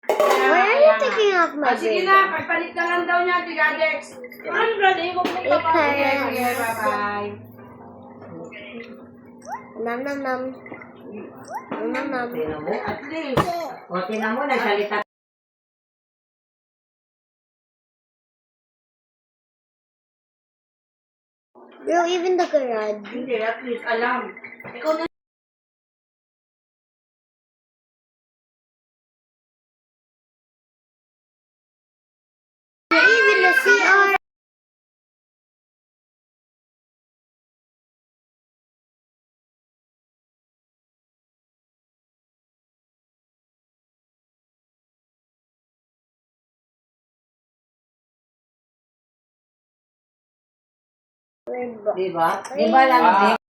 Why are you taking off my Sige braid? na, pagpalit na lang daw niya, Tiga Dex. Ano, brother? Huwag mo Okay, sige, bye-bye. Nam nam nam. Nam nam. Tingnan mo, at least. O, tingnan mo, nagsalita. Bro, even the garage. Hindi, at least alam. Ikaw na. Even the CR. Diba? Diba lang, Dex?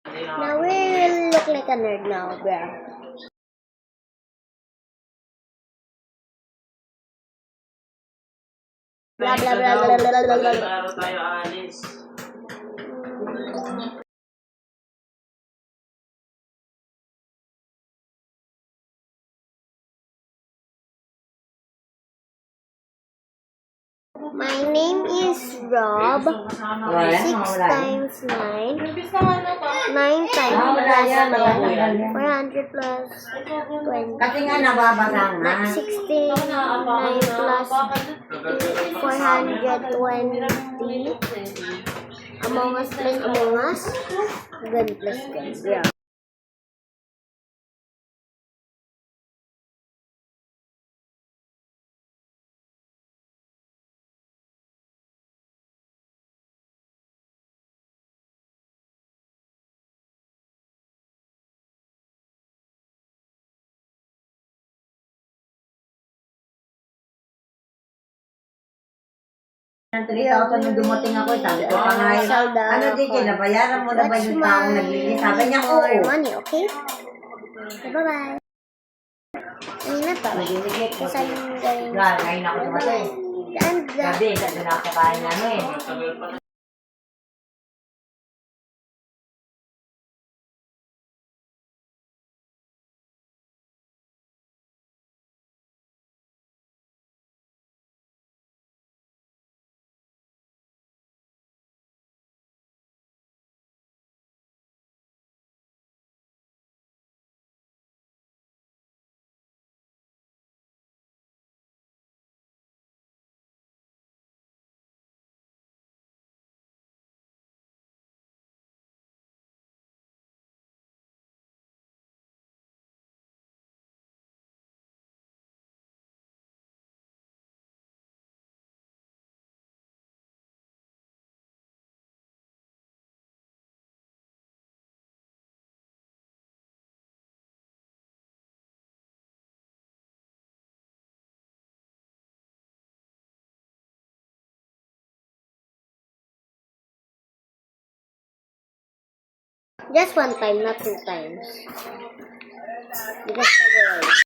Now we will look like a nerd now, bro. Blah blah blah blah blah blah blah. Klaro tayo alis. My name is Rob. 6 times 9. 9 times Wala yan, plus wala 10. yan. 400 plus 20. Kasi nga, nababasa nga. 16, 9 plus 420. Among Us plus Among Us. Gun plus gun. Yeah. Ng 3,000 nung dumating ako, sabi ko pa nga, ano DJ, nabayaran mo na ba yung taong naglinis? Sabi niya, oo. More money, okay? Bye-bye. Ayun na to. Nagiligit ko. Kasi yung galing. Ngayon ako dumating. And Gabi, kasi nakakain namin. just one time, not 2 times. Because the world.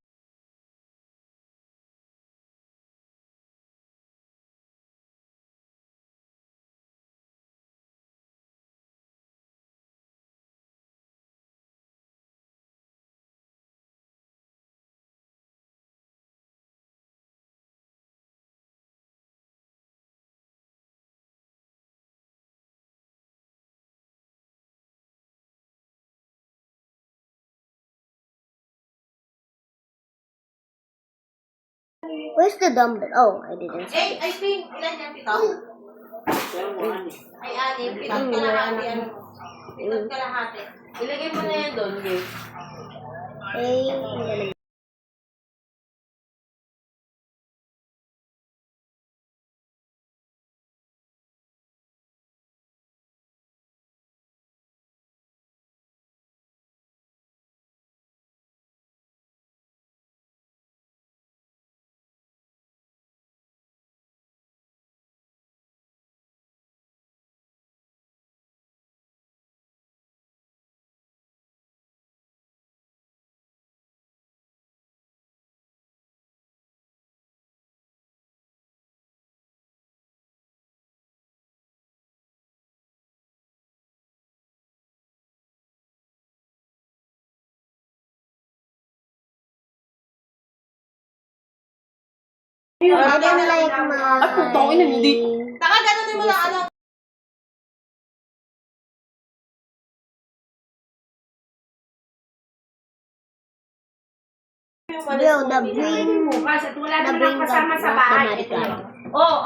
Where's the dumbbell? Oh, I didn't see. I think, ilan yan, pito? Ay, anim. Pitong kalahati, ano? Pitong kalahati. Ilagay mo na yan doon, Gabe. I'm gonna I don't like my... Taka, gano'n mo lang, ano? Bro, the brain... Kasi wala The naman brain kasama sa not bahay. the Ito math yun. Oh.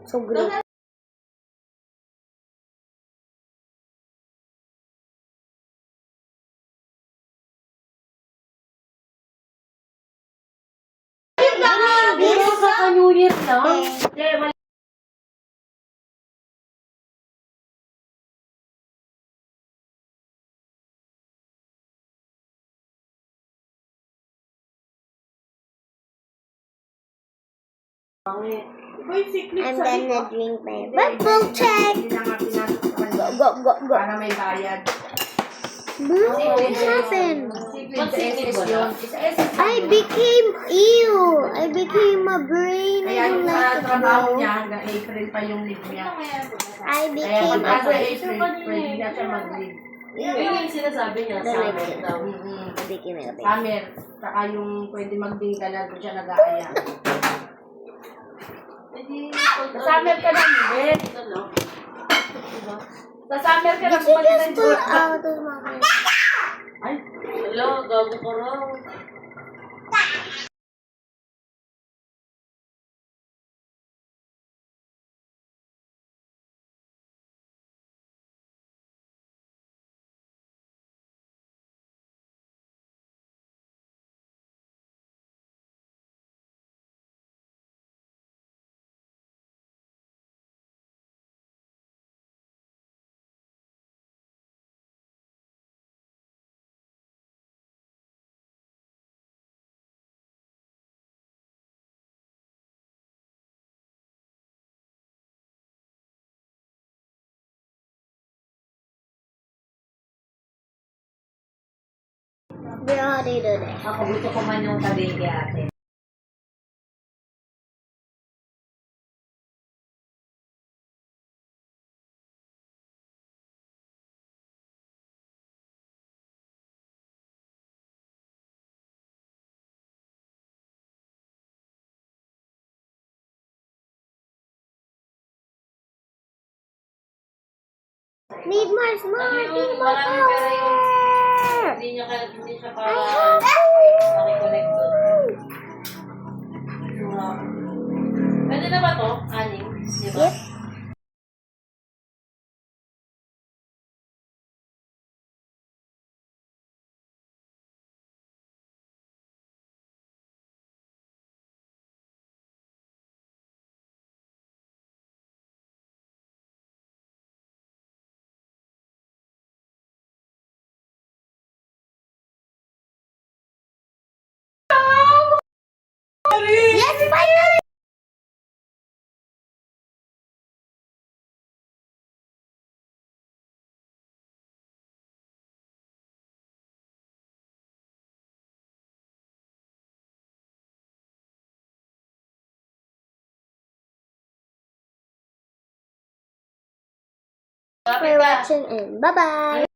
So great. New Year lang. I'm gonna drink my purple check. Go. Para may bayad. Bro, what happened? What's yun? I became ill. I became a brain. I Kaya don't yung like sa it, trabaho bro. niya, hanggang April pa yung leave niya. I Kaya became pag a nasa brain. April, pwede na siya mag-leave. Ew. Yun yung sinasabi niya, Don't like summer it. daw. I became a brain. Summer, saka yung pwede mag-dingala doon siya nag-aaya. Sa summer ka na, hindi. Sa summer ka na, Did you bumalik just ng pull Georgia. out of my mouth? Ay, hello, gago ka raw. Bro, how do you do that? Ako gusto ko man yung sabihin kay ate. Need more smart. Need more Maraming pera yung power. hindi siya I para have nakikonnect doon. Pwede na ba to? Anim? Di ba? Yep. Yes, finally. for watching and bye-bye!